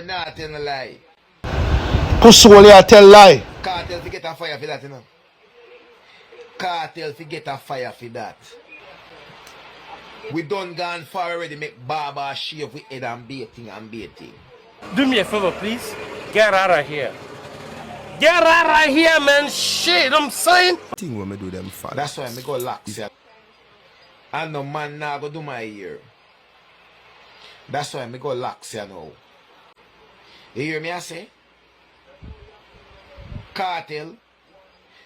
not tell a lie. Kusoli I tell lie. Cartel fi get a fire for that, you know. Cartel fi get a fire for that. We done gone far already make barber shave with head and baiting and baiting. Do me a favor, please. Get out of here. Get out of here, man. Shit, I'm saying. Thing when me do them fast. That's why me go lax ya. And no man now go do my ear. That's why me go lax ya now. You hear me I say? Cartel,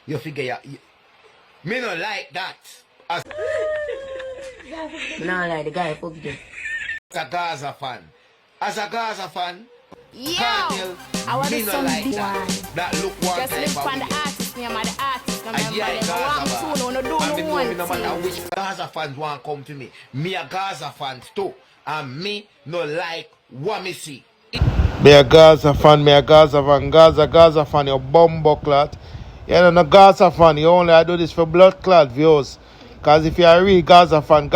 you figure ya. Me no like that. As Nah, like the guy fuck you. a Gaza fan. As a Gaza fan, Yo, Cartel, I want me to no some like boy. that. That look one Just type look of on the way. artist name of the artist. I Remember, yeah, they want Gaza to no do and me no know one me no matter thing. which Gaza fans want come to me. Me a Gaza fans too. And me no like what me see. Me a Gaza fan, Gaza fan, you bumbo clot. You're not a Gaza fan, you only I do this for blood clot views. Cause if you're a real Gaza fan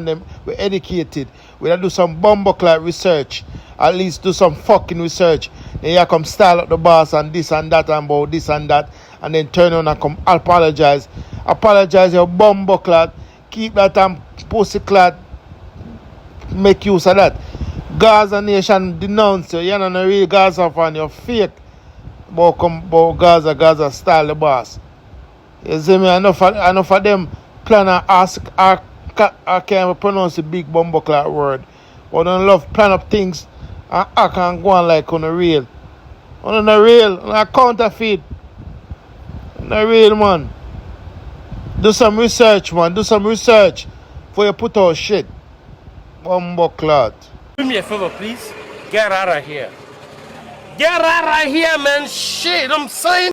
them we're educated. We do some bumbo clot research. At least do some fucking research. Then you come style up the boss and this and that and about this and that. And then turn on and come apologize. Apologize your bumbo clot. Keep that pussy clot. Make use of that. Gaza Nation denounce you. You're not a real Gaza fan. You're fake. About Gaza style the boss. You see me? Enough of them plan and ask. I can't pronounce the big bumbo clock word. But I love plan up things and I can go on like on a real. On a real. On a counterfeit. On a real, man. Do some research, man. Do some research before you put out shit. Bumbo clock. Do me a favor, please. Get out of here. Get out of here, man. Shit, I'm saying.